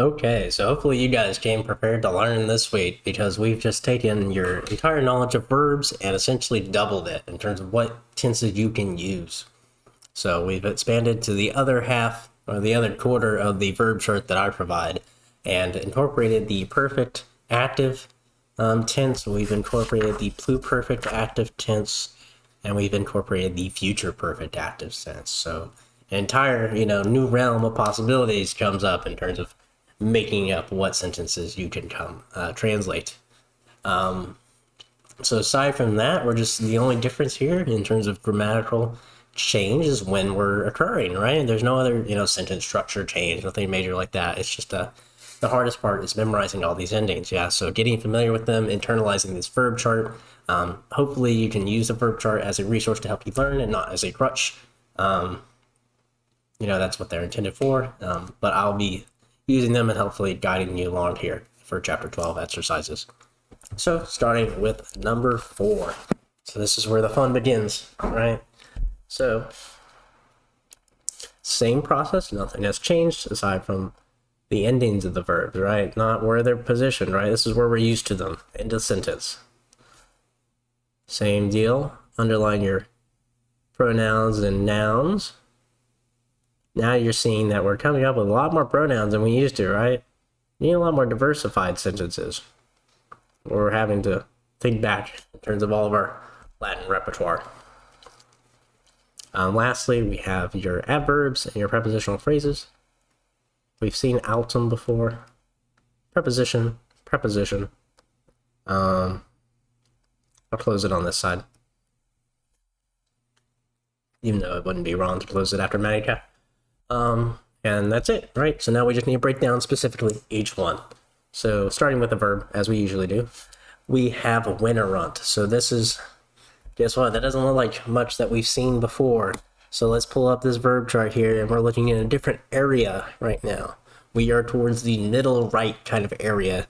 Okay, so hopefully you guys came prepared to learn this week because we've just taken your entire knowledge of verbs and essentially doubled it in terms of what tenses you can use. So we've expanded to the other half or the other quarter of the verb chart that I provide and incorporated the perfect active tense. We've incorporated the pluperfect active tense, and we've incorporated the future perfect active tense. So an entire, new realm of possibilities comes up in terms of making up what sentences you can translate. So aside from that, we're just the only difference here in terms of grammatical change is when we're occurring, right? There's no other, sentence structure change, nothing major like that. It's just the hardest part is memorizing all these endings. Yeah, so getting familiar with them, internalizing this verb chart. Hopefully you can use the verb chart as a resource to help you learn and not as a crutch. That's what they're intended for. But I'll be using them and hopefully guiding you along here for chapter 12 exercises. So starting with number 4. So this is where the fun begins, right? So same process, nothing has changed aside from the endings of the verbs, right? Not where they're positioned, right? This is where we're used to them. End of sentence. Same deal. Underline your pronouns and nouns. Now you're seeing that we're coming up with a lot more pronouns than we used to, right? You need a lot more diversified sentences. We're having to think back in terms of all of our Latin repertoire. Lastly, we have your adverbs and your prepositional phrases. We've seen autumn before. Preposition. I'll close it on this side, even though it wouldn't be wrong to close it after manica. And that's it, right? So now we just need to break down specifically each one. So starting with the verb, as we usually do, we have winterunt. So this is, guess what? That doesn't look like much that we've seen before. So let's pull up this verb chart here, and we're looking in a different area right now. We are towards the middle right kind of area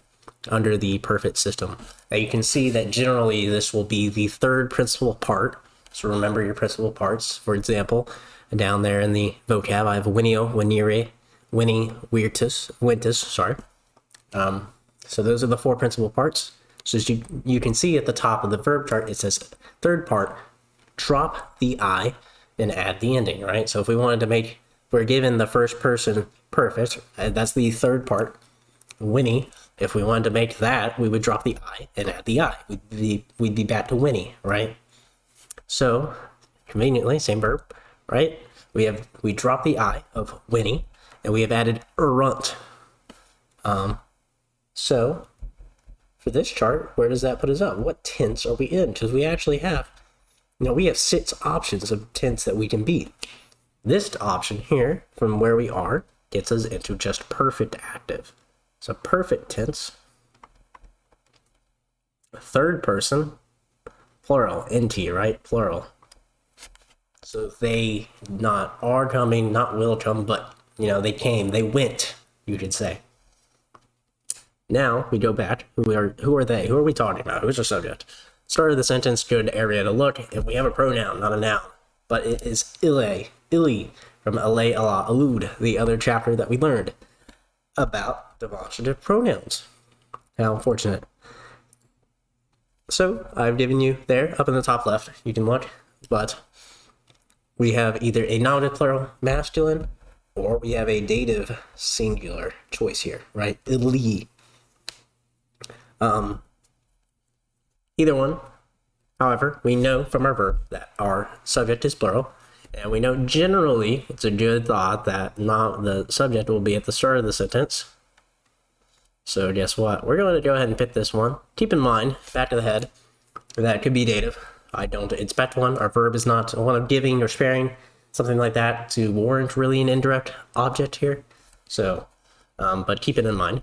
under the perfect system. Now you can see that generally this will be the third principal part. So remember your principal parts. For example, down there in the vocab, I have winio, winire, winnie, wintus, sorry. So those are the 4 principal parts. So as you can see at the top of the verb chart, it says third part, drop the I and add the ending, right? So if we wanted to we're given the first person perfect, that's the third part, Winnie. If we wanted to make that, we would drop the I and add the I. We'd be back to Winnie, right? So conveniently, same verb, right? We drop the I of Winnie, and we have added erunt. So for this chart, where does that put us up? What tense are we in? Because we actually have, we have 6 options of tense that we can be. This option here, from where we are, gets us into just perfect active. So perfect tense, third person, plural, nt, right? Plural. So they not are coming, not will come, but, they came, they went, you could say. Now we go back. Who are they? Who are we talking about? Who's the subject? Start of the sentence, good area to look. If we have a pronoun, not a noun, but it is illy from alle, alla, allude, the other chapter that we learned about demonstrative pronouns. How unfortunate. So I've given you there up in the top left. You can look, but we have either a nominative plural masculine or we have a dative singular choice here, right? Illy. Either one. However, we know from our verb that our subject is plural, and we know generally it's a good thought that not the subject will be at the start of the sentence. So guess what? We're going to go ahead and pick this one. Keep in mind, back of the head, that could be dative. I don't expect one. Our verb is not one of giving or sparing, something like that, to warrant really an indirect object here. So, but keep it in mind.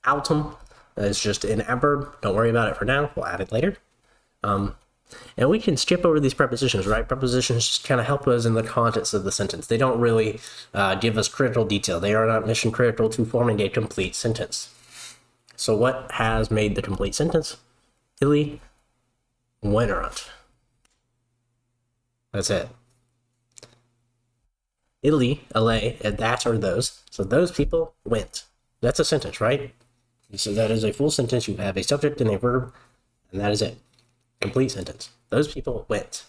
Autumn is just an adverb. Don't worry about it for now. We'll add it later. And we can skip over these prepositions, right? Prepositions just kind of help us in the context of the sentence. They don't really give us critical detail. They are not mission critical to forming a complete sentence. So what has made the complete sentence? Illy winterunt. That's it. Illy, alle, and that or those. So those people went. That's a sentence, right? So that is a full sentence. You have a subject and a verb, and that is it. Complete sentence. Those people went.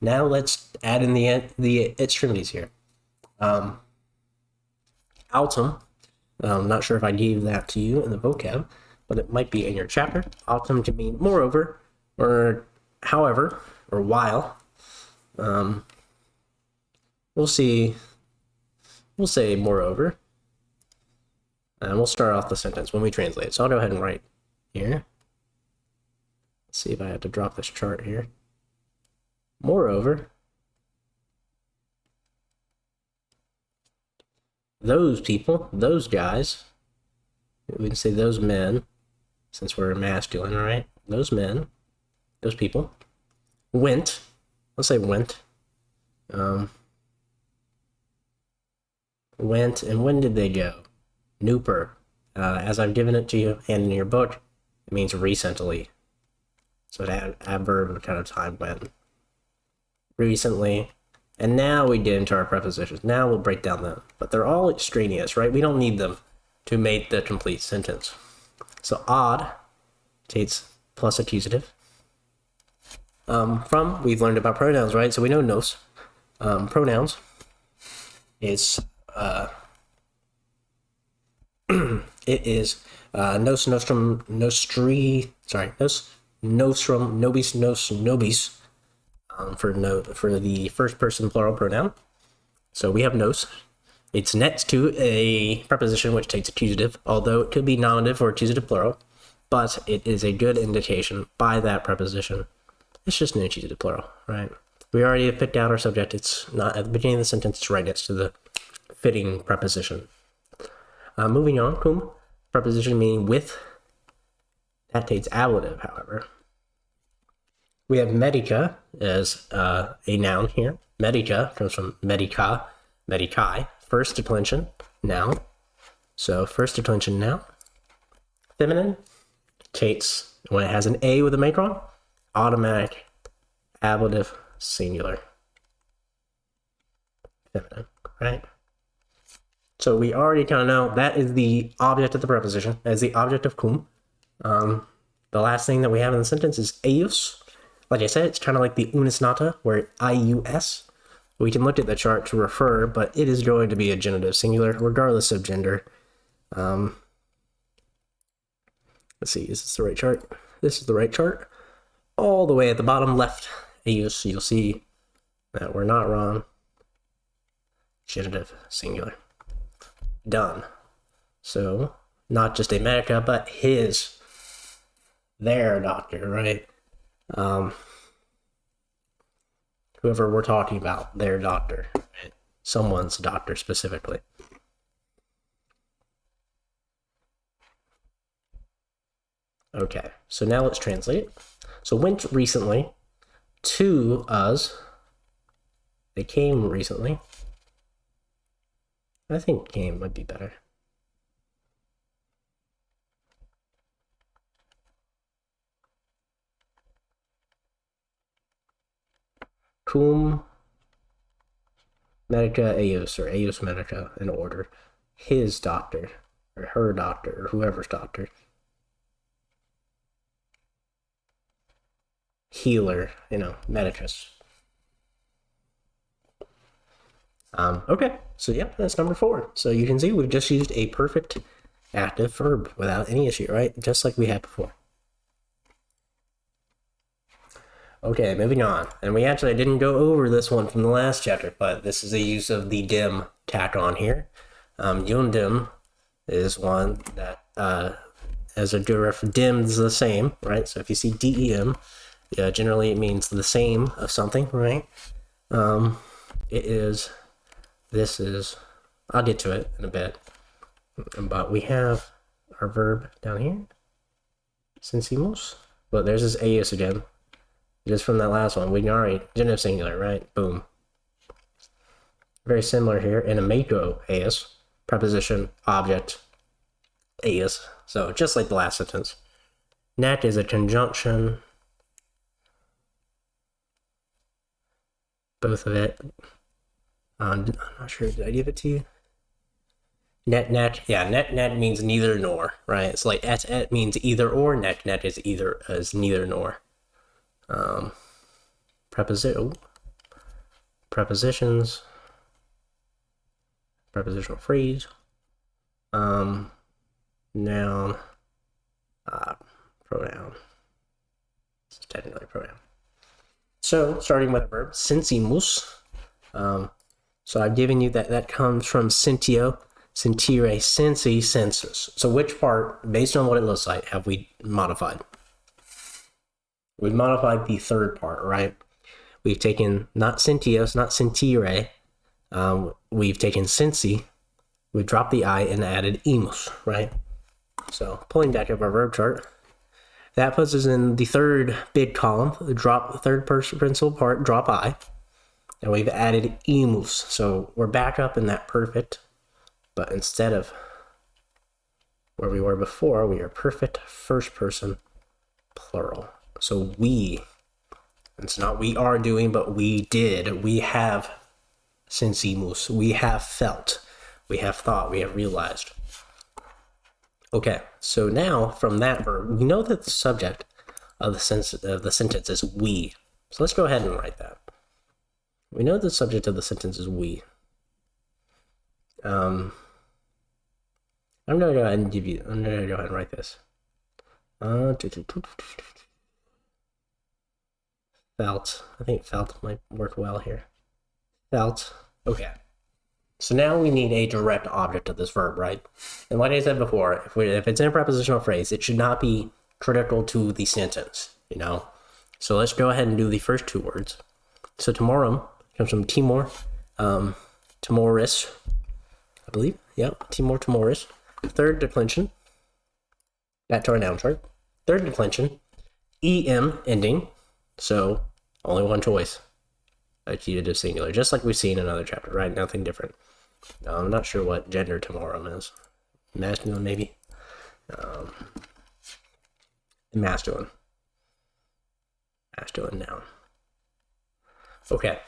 Now let's add in the extremities here. Autumn. I'm not sure if I gave that to you in the vocab, but it might be in your chapter. Autumn can mean moreover, or however, or while. We'll see. We'll say moreover. And we'll start off the sentence when we translate. So I'll go ahead and write here. Let's see if I have to drop this chart here. Moreover, those people, those guys, we can say those men, since we're masculine, right? Those men, those people, went, let's say went, went, and when did they go? Nooper. As I've given it to you and in your book, it means recently. So it adverb kind of time when. Recently. And now we get into our prepositions. Now we'll break down them. But they're all extraneous, right? We don't need them to make the complete sentence. So odd takes plus accusative. We've learned about pronouns, right? So we know nos. Pronouns is it is nos nostrum nostri, nos nostrum nobis nos nobis, for the first person plural pronoun. So we have nos. It's next to a preposition which takes accusative, although it could be nominative or accusative plural, but it is a good indication by that preposition. It's just an accusative plural, right? We already have picked out our subject. It's not at the beginning of the sentence, it's right next to the fitting preposition. Moving on, cum, preposition meaning with. That takes ablative, however. We have medica as a noun here. Medica comes from medica, medicae, first declension, noun. So first declension noun. Feminine takes, when it has an A with a macron, automatic, ablative, singular. Feminine, right? So we already kind of know that is the object of the preposition, as the object of cum. The last thing that we have in the sentence is eius. Like I said, it's kind of like the unus nata, where ius. We can look at the chart to refer, but it is going to be a genitive singular, regardless of gender. Let's see, is this the right chart? This is the right chart. All the way at the bottom left, eius, you'll see that we're not wrong. Genitive singular. Done. So, not just a medica, but their doctor, right? Whoever we're talking about, their doctor, right? Someone's doctor specifically. Okay, so now let's translate. So went recently to us. They came recently. I think came might be better. Cum medica eius, or eius medica in order. His doctor, or her doctor, or whoever's doctor. Healer, medicus. Okay, so yeah, that's number 4. So you can see we've just used a perfect active verb without any issue, right? Just like we had before. Okay, moving on. And we actually didn't go over this one from the last chapter, but this is a use of the dim tack on here. Yundim is one that, as a good dim is the same, right? So if you see dem, generally it means the same of something, right? This is, I'll get to it in a bit, but we have our verb down here, sensimos, but there's this eius again, just from that last one. We already, genitive singular, right? Boom. Very similar here, in a mako eius, preposition, object, eius, so just like the last sentence. Nat is a conjunction, both of it. I'm not sure, did I give it to you? Net, yeah, net means neither nor, right? It's like et means either or, net is neither nor. Prepositions, prepositional phrase, noun, pronoun. It's technically a pronoun. So, starting with a verb, sensimus. So I've given you that comes from sentio, sentire, sensi, sensus. So which part, based on what it looks like, have we modified? We've modified the third part, right? We've taken not sentios, not sentire. We've taken sensi. We've dropped the I and added imus, right? So pulling back up our verb chart, that puts us in the third big column, the third person principal part, drop I. And we've added imus. So we're back up in that perfect, but instead of where we were before, we are perfect first person plural. So we, it's not we are doing, but we did. We have sensimus. We have felt. We have thought. We have realized. Okay, so now from that verb, we know that the subject of the sentence is we. So let's go ahead and write that. We know the subject of the sentence is we. I'm going to go ahead and write this. Felt. I think felt might work well here. Felt. Okay. So now we need a direct object of this verb, right? And like I said before, if it's in a prepositional phrase, it should not be critical to the sentence, you know? So let's go ahead and do the first two words. So Timorum comes from Timor, Timoris, I believe. Yep, Timor, Timoris. Third declension. Back to our noun chart. Third declension. EM ending. So only one choice. Accusative singular, just like we've seen in another chapter, right? Nothing different. I'm not sure what gender Timorum is. Masculine, maybe? Masculine. Masculine noun. Okay.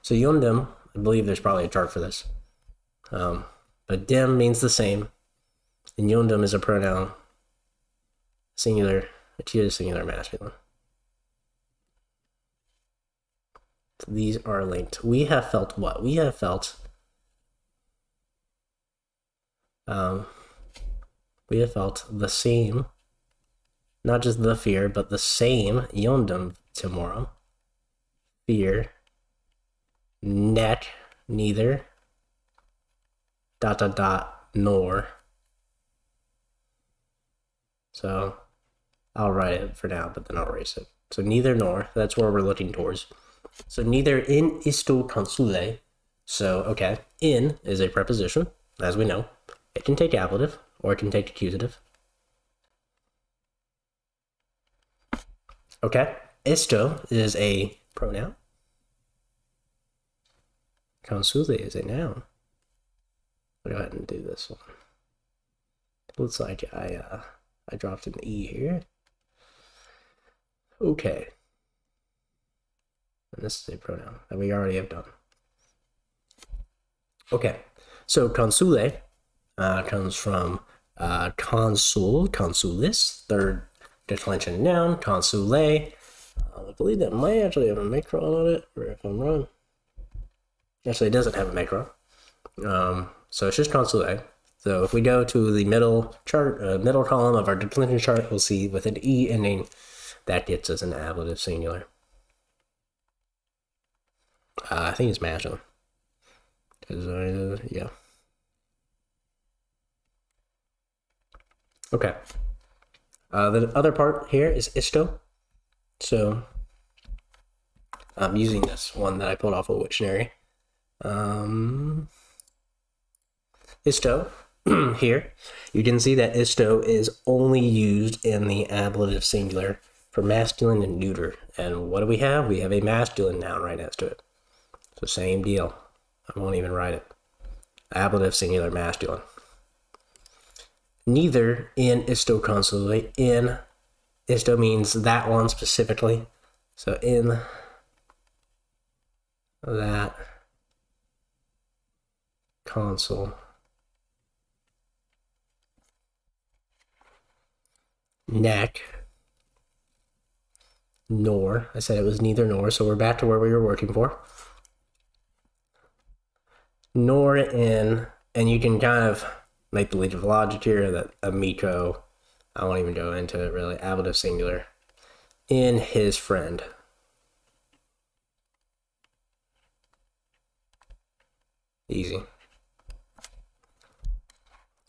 So yundum, I believe there's probably a chart for this. But dem means the same. And yundum is a pronoun. Singular, accusative singular, masculine. These are linked. We have felt what? We have felt the same, not just the fear, but the same yondum timorum. Fear, neck, neither, ... nor. So I'll write it for now, but then I'll erase it. So neither nor, that's where we're looking towards. So neither in isto consule. So, okay, in is a preposition, as we know. It can take ablative, or it can take accusative. Okay, isto is a pronoun. Consule is a noun. I'll go ahead and do this one. Looks like I dropped an E here. Okay. And this is a pronoun that we already have done. Okay, so consule comes from consul, consulis, third declension noun, consule. I believe that might actually have a macron on it, or if I'm wrong. Actually, it doesn't have a macron. So it's just consule. So if we go to the middle chart, middle column of our declension chart, we'll see with an E ending, that gets us an ablative singular. I think it's masculine. Yeah. Okay. The other part here is isto. So I'm using this one that I pulled off of Wiktionary. Isto. Here, you can see that isto is only used in the ablative singular for masculine and neuter. And what do we have? We have a masculine noun right next to it. So same deal. I won't even write it. Ablative singular masculine. Neither in isto consule. In isto means that one specifically. So in that console. Neck. Nor. I said it was neither nor, so we're back to where we were working for. Nor in, and you can kind of make the leap of logic here that amico, I won't even go into it really, ablative singular, in his friend. Easy.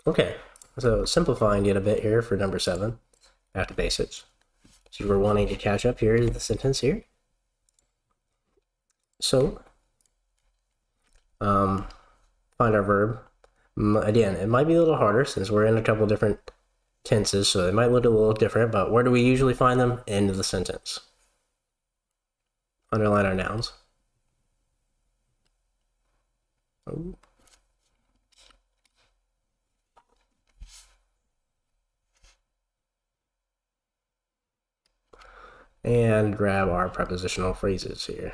Okay, so simplifying it a bit here for number 7, back to basics. So we're wanting to catch up here is the sentence here. So, find our verb. Again, it might be a little harder since we're in a couple different tenses, so it might look a little different, but where do we usually find them? End of the sentence. Underline our nouns. Oh. And grab our prepositional phrases here.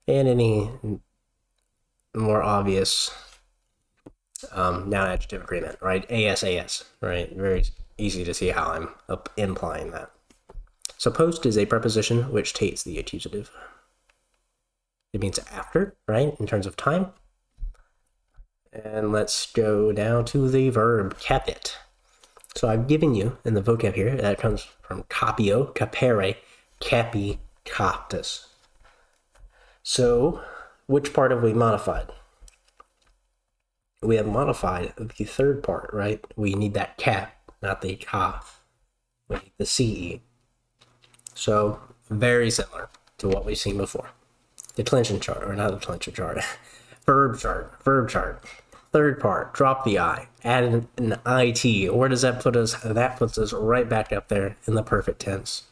And any more obvious noun adjective agreement, right? AS, right? Very easy to see how I'm implying that. So post is a preposition which takes the accusative. It means after, right? In terms of time. And let's go down to the verb capit. So I've given you in the vocab here, that comes from capio, capere, capi, captus. So which part have we modified? We have modified the third part, right? We need that cap, not the ka. We need the CE. So very similar to what we've seen before. Declension chart, or not the declension chart, verb chart. Third part, drop the I, add an IT. Where does that put us? That puts us right back up there in the perfect tense.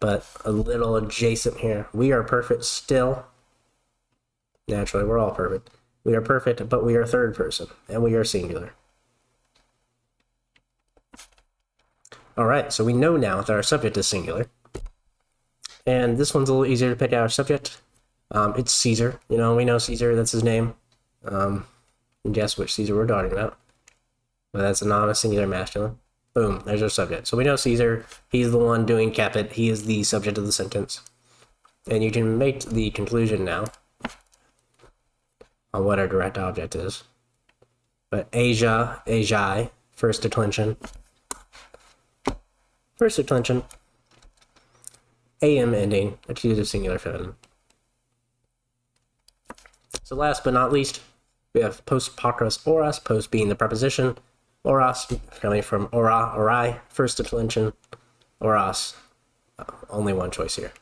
But a little adjacent here. We are perfect still. Naturally, we're all perfect. We are perfect, but we are third person, and we are singular. All right, so we know now that our subject is singular. And this one's a little easier to pick out our subject. It's Caesar. You know, we know Caesar, that's his name. And guess which Caesar we're talking about. But that's anonymous singular masculine. Boom, there's our subject. So we know Caesar, he's the one doing capit, he is the subject of the sentence. And you can make the conclusion now on what our direct object is. But Asia, Asiae, first declension. First declension. AM ending, accusative singular feminine. So last but not least, we have post pakros oras, post being the preposition, oras coming from ora, orai, first declension, oras, only one choice here.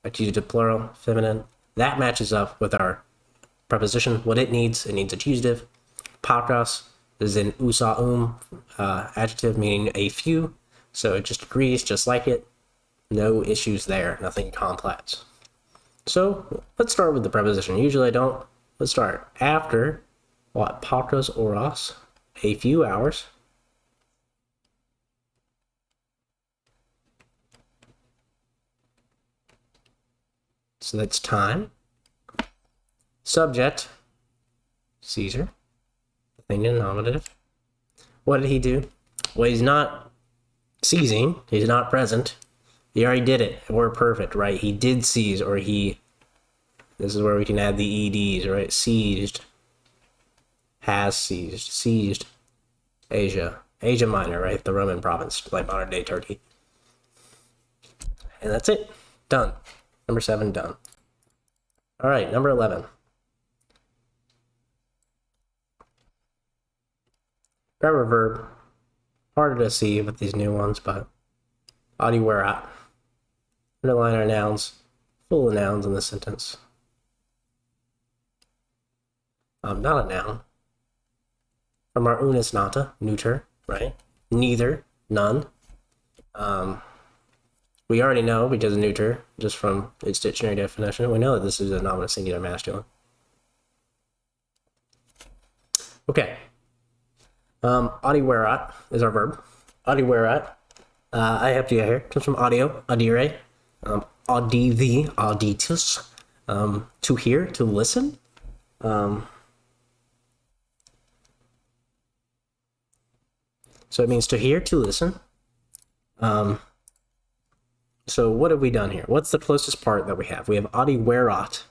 Accusative plural, feminine. That matches up with our preposition, what it needs accusative. Pakros is an usa adjective meaning a few, so it just agrees just like it. No issues there, nothing complex. So let's start with the preposition. Usually I don't. Let's start after what? Pakros oras, a few hours. So that's time. Subject, Caesar, the thing in nominative. What did he do? Well, he's not seizing, he's not present. He already did it. We're perfect, right? He did seize, or he, this is where we can add the EDs, right? Seized, has seized Asia Minor, right? The Roman province, like modern day Turkey. And that's it. Done. Number 7, done. All right, number 11. Grab a verb. Harder to see with these new ones, but adiwerat. Underline our nouns. Full of nouns in the sentence. Not a noun. From our unus nata, neuter, right? Neither, none. We already know, because neuter, just from its dictionary definition, we know that this is a nominal singular masculine. Okay. Adiwerat is our verb. Adiwerat. I have to get here. Comes from audio, audire. Audivi, auditus. To hear, to listen. So it means to hear, to listen. So what have we done here? What's the closest part that we have? We have adi werot.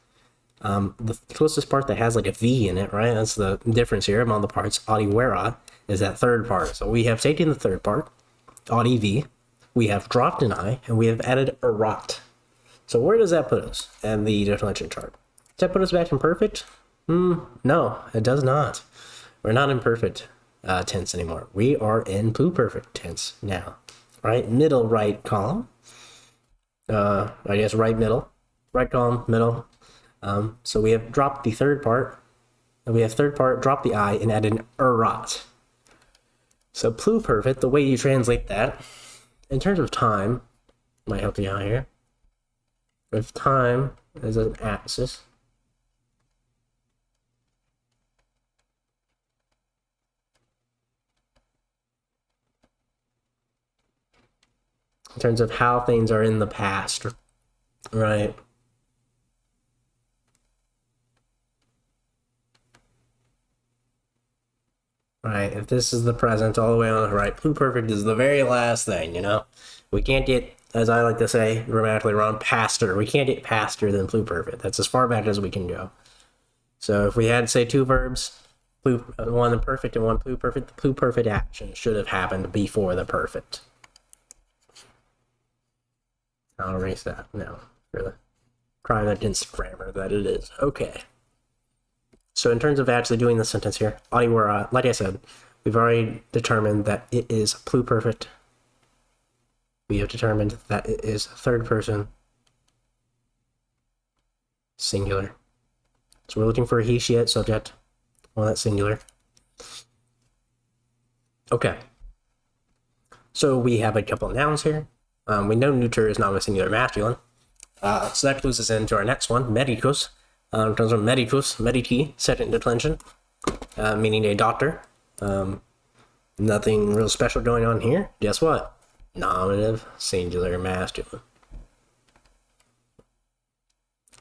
The closest part that has like a V in it, right? That's the difference here among the parts. Adi werot is that third part. So we have taken the third part, adi V. We have dropped an I, and we have added a rot. So where does that put us in the declension chart? Does that put us back in perfect? No, it does not. We're not in perfect tense anymore. We are in pluperfect tense now, right? Middle right column. I guess right middle. Right column, middle. So we have dropped the third part. And we have third part, dropped the I, and added an rot. So pluperfect, the way you translate that, in terms of time, might help you out here. If time is an axis, in terms of how things are in the past, right? Right, if this is the present all the way on the right, pluperfect is the very last thing, you know? We can't get, as I like to say, grammatically wrong, paster. We can't get paster than pluperfect. That's as far back as we can go. So if we had, say, two verbs, one perfect and one pluperfect, the pluperfect action should have happened before the perfect. I'll erase that now for the crime against grammar that it is. Okay. So in terms of actually doing the sentence here, like I said, we've already determined that it is pluperfect. We have determined that it is third person singular. So we're looking for a he, she, it subject. Well, that's singular. Okay. So we have a couple of nouns here. We know neuter is not a singular masculine. So that clues us into our next one, medicus. Comes from medicus, mediti, second declension, meaning a doctor. Nothing real special going on here. Guess what? Nominative, singular, masculine.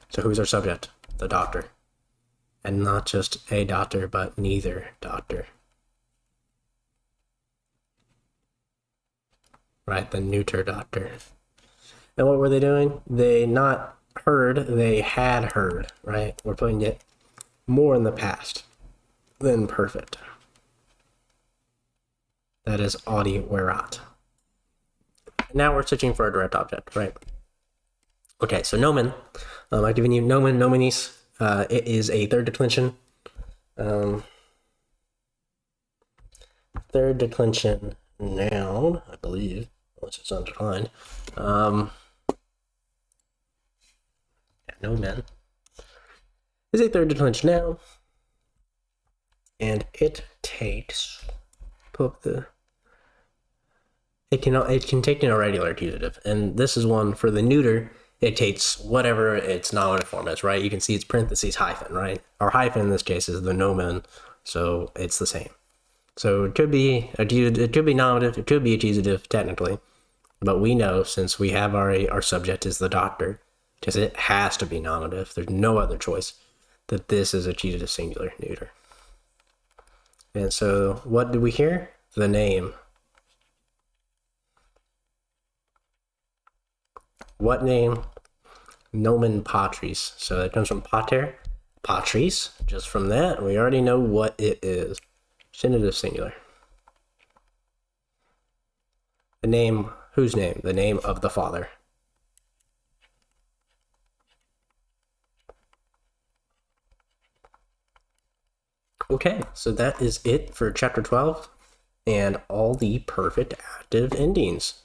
So who's our subject? The doctor. And not just a doctor, but neither doctor. Right, the neuter doctor. And what were they doing? They not heard, they had heard, right? We're putting it more in the past than perfect. That is adi werot. Now we're searching for a direct object, right? Okay, so nomen. I've given you nomen, nominis. It is a third declension. Third declension noun, I believe, unless it's underlined. Nomen is a third declension noun, and it takes it can take an irregular accusative, and this is one for the neuter. It takes whatever its nominative form is, right? You can see it's parentheses hyphen, right? Our hyphen in this case is the nomen, so it's the same. So it could be nominative, it could be accusative technically, but we know since we have our subject is the doctor, because it has to be nominative, there's no other choice, that this is accusative singular neuter. And so what did we hear? The name. What name? Nomen patris. So it comes from pater, patris. Just from that, we already know what it is. Genitive singular. The name, whose name? The name of the Father. Okay, so that is it for chapter 12 and all the perfect active endings.